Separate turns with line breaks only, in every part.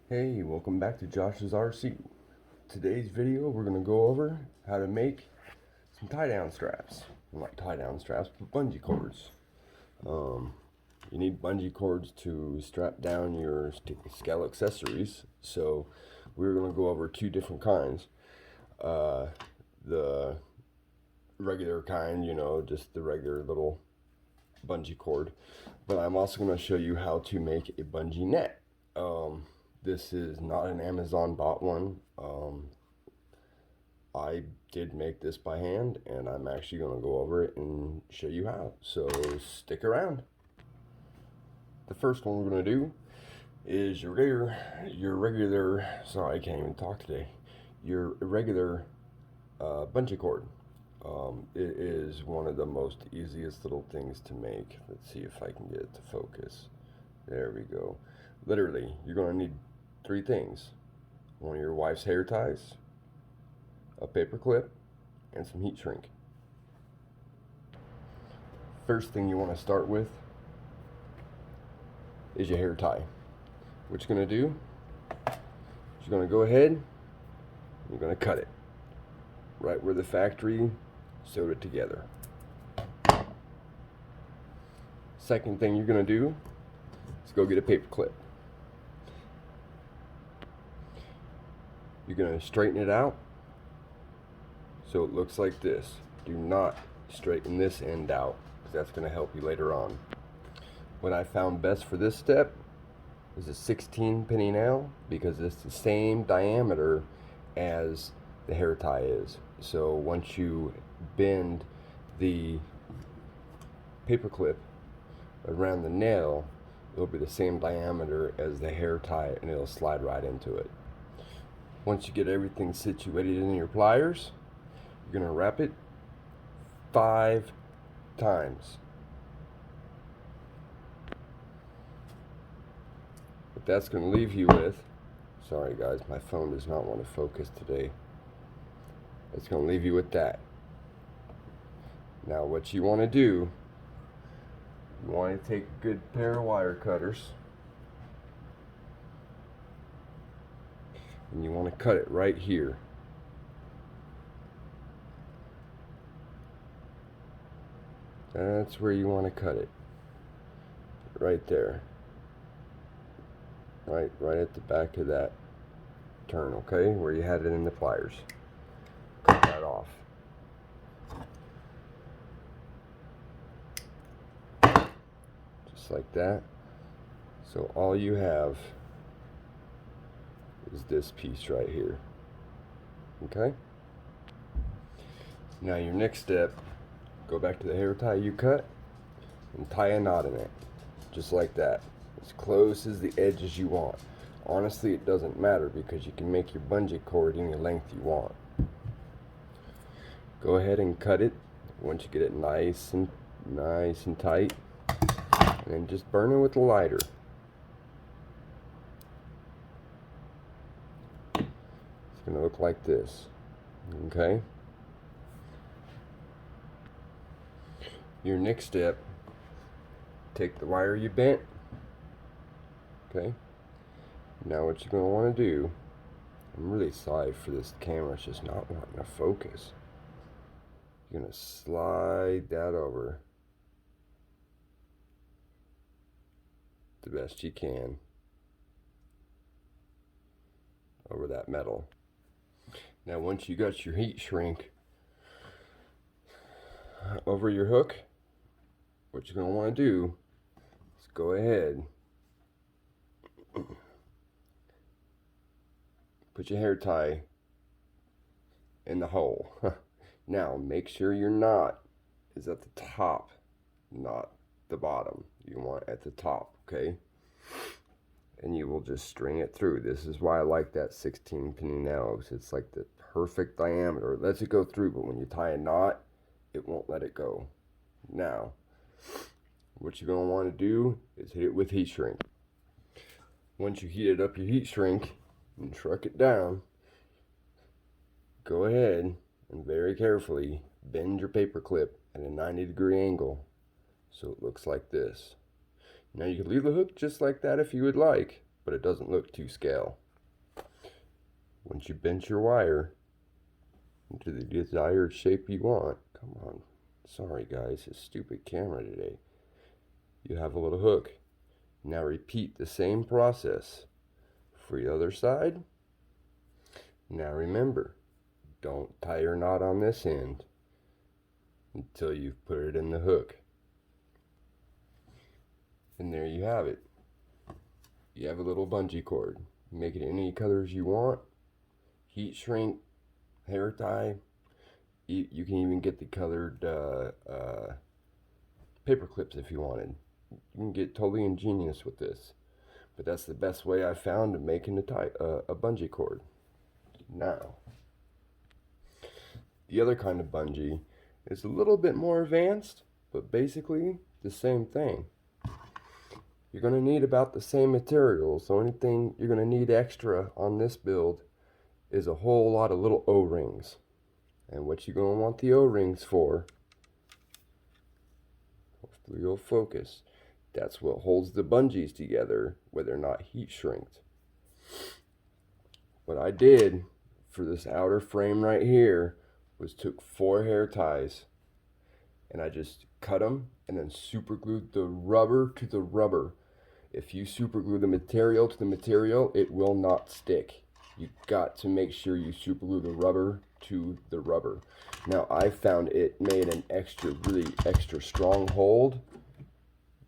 Hey, welcome back to Josh's RC. Today's video we're going to go over how to make some tie-down straps. Not tie-down straps, but bungee cords. You need bungee cords to strap down your scale accessories. So we're going to go over two different kinds. The regular kind, just the regular little bungee cord. But I'm also going to show you how to make a bungee net. This is not an Amazon bought one. I did make this by hand, and I'm actually going to go over it and show you how. So stick around. The first one we're going to do is your regular. Sorry, I can't even talk today. Your regular bungee cord. It is one of the most easiest little things to make. Let's see if I can get it to focus. There we go. Literally, you're going to need three things: one of your wife's hair ties, a paper clip, and some heat shrink. First thing you want to start with is your hair tie. What you're going to do is you're going to go ahead and you're going to cut it right where the factory sewed it together. Second thing you're going to do is go get a paper clip. You're going to straighten it out so it looks like this. Do not straighten this end out, because that's going to help you later on. What I found best for this step is a 16 penny nail, because it's the same diameter as the hair tie is. So once you bend the paper clip around the nail, it'll be the same diameter as the hair tie, and it'll slide right into it. Once you get everything situated in your pliers, you're going to wrap it 5 times. What that's going to leave you with, sorry guys, my phone does not want to focus today. It's going to leave you with that. Now what you want to do, you want to take a good pair of wire cutters, and you want to cut it right here. That's where you want to cut it. Right there. Right at the back of that turn, okay? Where you had it in the pliers. Cut that off. Just like that. So all you have is this piece right here. Okay? Now your next step, go back to the hair tie you cut and tie a knot in it. Just like that. As close as the edge as you want. Honestly, it doesn't matter, because you can make your bungee cord any length you want. Go ahead and cut it once you get it nice and tight, and then just burn it with a lighter. It's going to look like this. Okay? Your next step, take the wire you bent. Okay? Now what you're going to want to do, I'm really sorry for this camera, it's just not wanting to focus. You're going to slide that over the best you can over that metal. Now once you got your heat shrink over your hook, what you're going to want to do is go ahead, put your hair tie in the hole. Now make sure your knot is at the top, not the bottom. You want it at the top, okay? And you will just string it through. This is why I like that 16 penny nail. It's like the perfect diameter. It lets it go through, but when you tie a knot, it won't let it go. Now, what you're going to want to do is hit it with heat shrink. Once you heated up your heat shrink and shrunk it down, go ahead and very carefully bend your paper clip at a 90-degree angle so it looks like this. Now you can leave the hook just like that if you would like, but it doesn't look too scale. Once you bend your wire into the desired shape you want, come on, sorry guys, it's stupid camera today. You have a little hook. Now repeat the same process for the other side. Now remember, don't tie your knot on this end until you've put it in the hook. And there you have it. You have a little bungee cord. Make it any colors you want. Heat shrink, hair tie. You can even get the colored paper clips if you wanted. You can get totally ingenious with this. But that's the best way I found of making a bungee cord. Now, the other kind of bungee is a little bit more advanced, but basically the same thing. You're going to need about the same materials. The only thing you're going to need extra on this build is a whole lot of little O-rings. And what you're going to want the O-rings for, hopefully you'll focus, that's what holds the bungees together where they're not heat shrinked. What I did for this outer frame right here was took 4 hair ties and I just cut them and then super glued the rubber to the rubber. If you super glue the material to the material, it will not stick. You got to make sure you super glue the rubber to the rubber. Now I found it made an really extra strong hold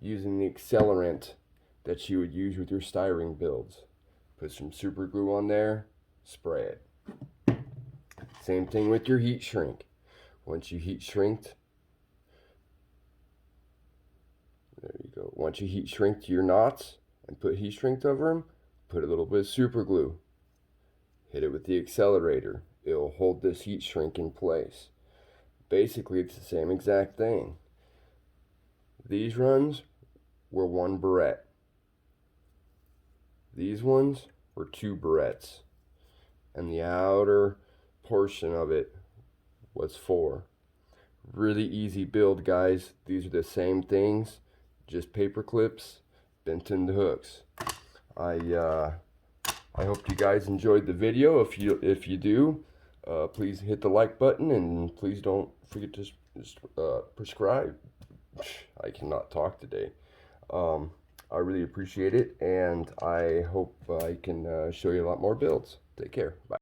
using the accelerant that you would use with your styrene builds. Put some super glue on there, spray it. Same thing with your heat shrink. Once you heat shrinked, there you go. Once you heat shrink your knots and put heat shrink over them, put a little bit of super glue. Hit it with the accelerator. It'll hold this heat shrink in place. Basically, it's the same exact thing. These runs were 1 barrette. These ones were 2 barrettes. And the outer portion of it was 4. Really easy build, guys. These are the same things, just paper clips bent into hooks. I hope you guys enjoyed the video. If you do, please hit the like button and please don't forget to subscribe. I cannot talk today. I really appreciate it, and I hope I can show you a lot more builds. Take care. Bye.